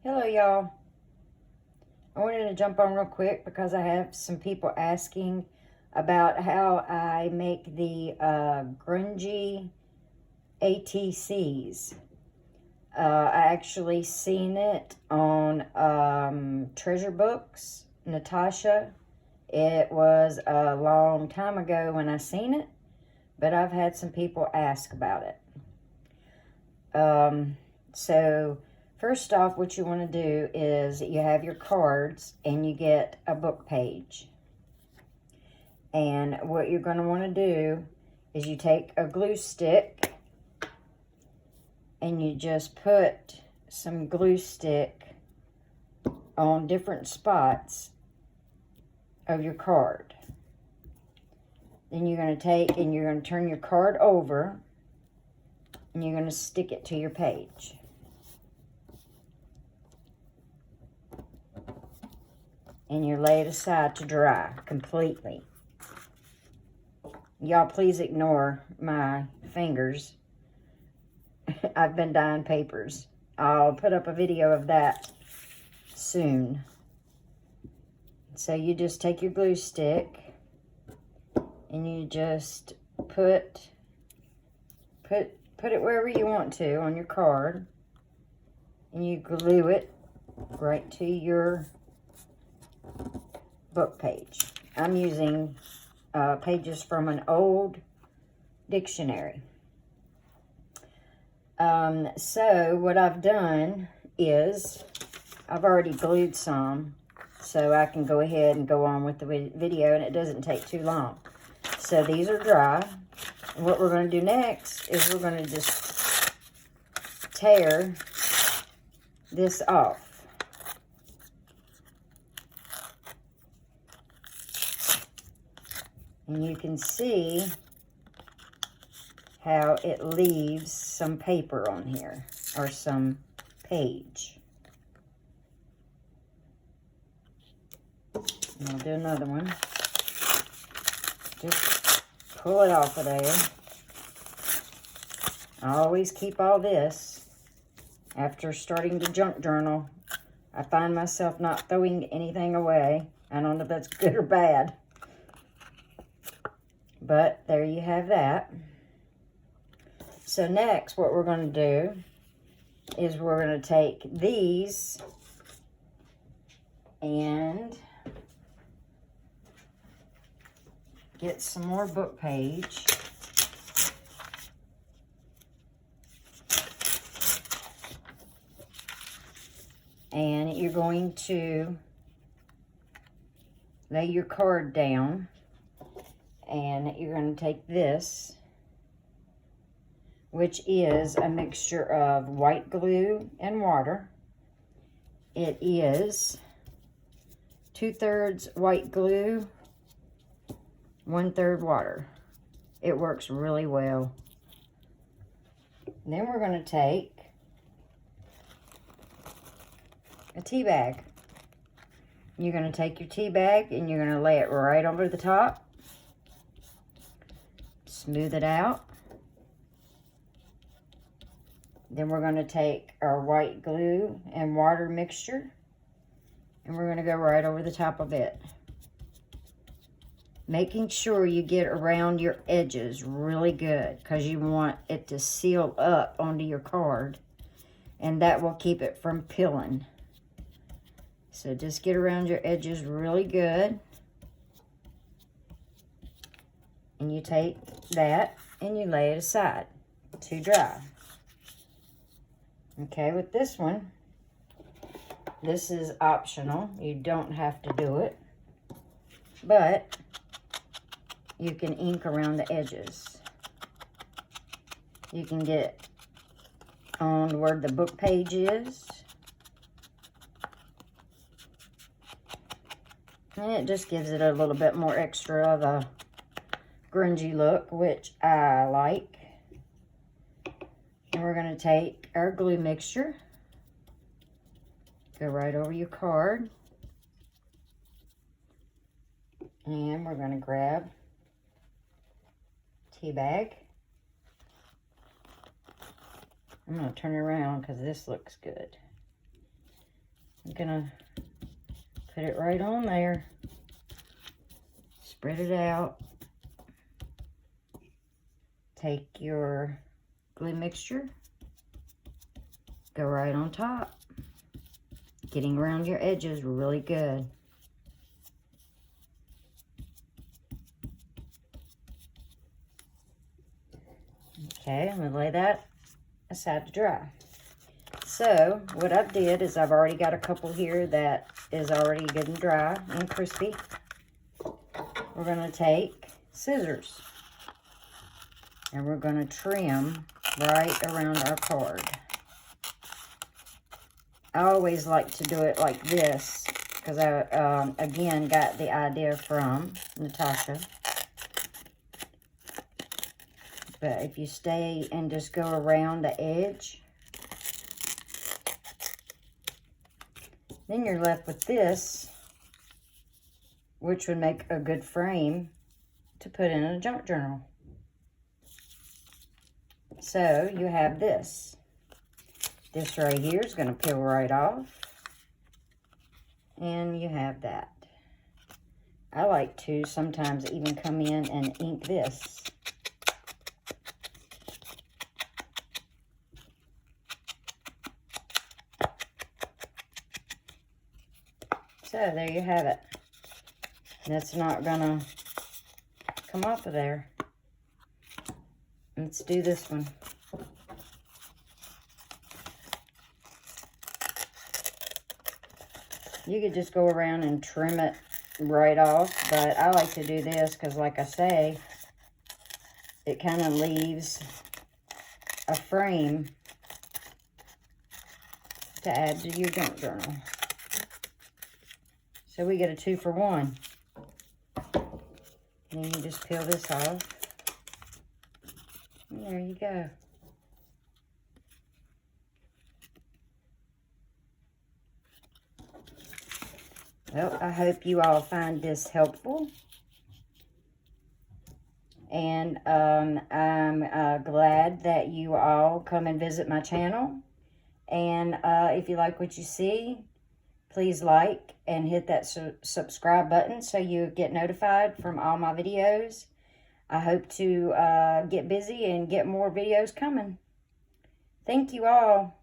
Hello, y'all. I wanted to jump on real quick because I have some people asking about how I make the grungy ATCs. I actually seen it on Treasure Books, Natasha. It was a long time ago when I seen it, but I've had some people ask about it. So first off, what you want to do is you have your cards and you get a book page. And what you're going to want to do is you take a glue stick and you just put some glue stick on different spots of your card. Then you're going to take and you're going to turn your card over and you're going to stick it to your page. And you lay it aside to dry completely. Y'all please ignore my fingers. I've been dyeing papers. I'll put up a video of that soon. So you just take your glue stick and you just put it wherever you want to on your card, and you glue it right to your book page. I'm using pages from an old dictionary. So what I've done is I've already glued some, so I can go ahead and go on with the video, and it doesn't take too long. So these are dry. What we're going to do next is we're going to just tear this off. And you can see how it leaves some paper on here, or some page. And I'll do another one. Just pull it off of there. I always keep all this. After starting the junk journal, I find myself not throwing anything away. I don't know if that's good or bad. But there you have that. So next, what we're going to do is we're going to take these and get some more book page. And you're going to lay your card down, and you're going to take this, which is a mixture of white glue and water. It is 2/3 white glue, 1/3 water. It works really well. And then we're going to take a tea bag. You're going to take your tea bag and you're going to lay it right over the top. Smooth it out. Then we're going to take our white glue and water mixture and we're going to go right over the top of it. Making sure you get around your edges really good, because you want it to seal up onto your card, and that will keep it from peeling. So just get around your edges really good. And you take that and you lay it aside to dry. Okay, with this one, this is optional. You don't have to do it. But you can ink around the edges. You can get on where the book page is. And it just gives it a little bit more extra of a grungy look, which I like. And we're going to take our glue mixture, go right over your card, and we're going to grab tea bag. I'm going to turn it around because this looks good. I'm gonna put it right on there. Spread it out. Take your glue mixture. Go right on top. Getting around your edges really good. Okay, I'm going to lay that aside to dry. So, what I did is I've already got a couple here that is already good and dry and crispy. We're going to take scissors and we're going to trim right around our card. I always like to do it like this because I, again, got the idea from Natasha. But if you stay and just go around the edge, then you're left with this, which would make a good frame to put in a junk journal. So you have this. This right here is going to peel right off. And you have that. I like to sometimes even come in and ink this. So there you have it. That's not gonna come off of there. Let's do this one. You could just go around and trim it right off, but I like to do this because, like I say, it kind of leaves a frame to add to your junk journal. So we get a 2-for-1. And then you just peel this off. And there you go. Well, I hope you all find this helpful. And I'm glad that you all come and visit my channel. And if you like what you see, please like and hit that subscribe button so you get notified from all my videos. I hope to get busy and get more videos coming. Thank you all.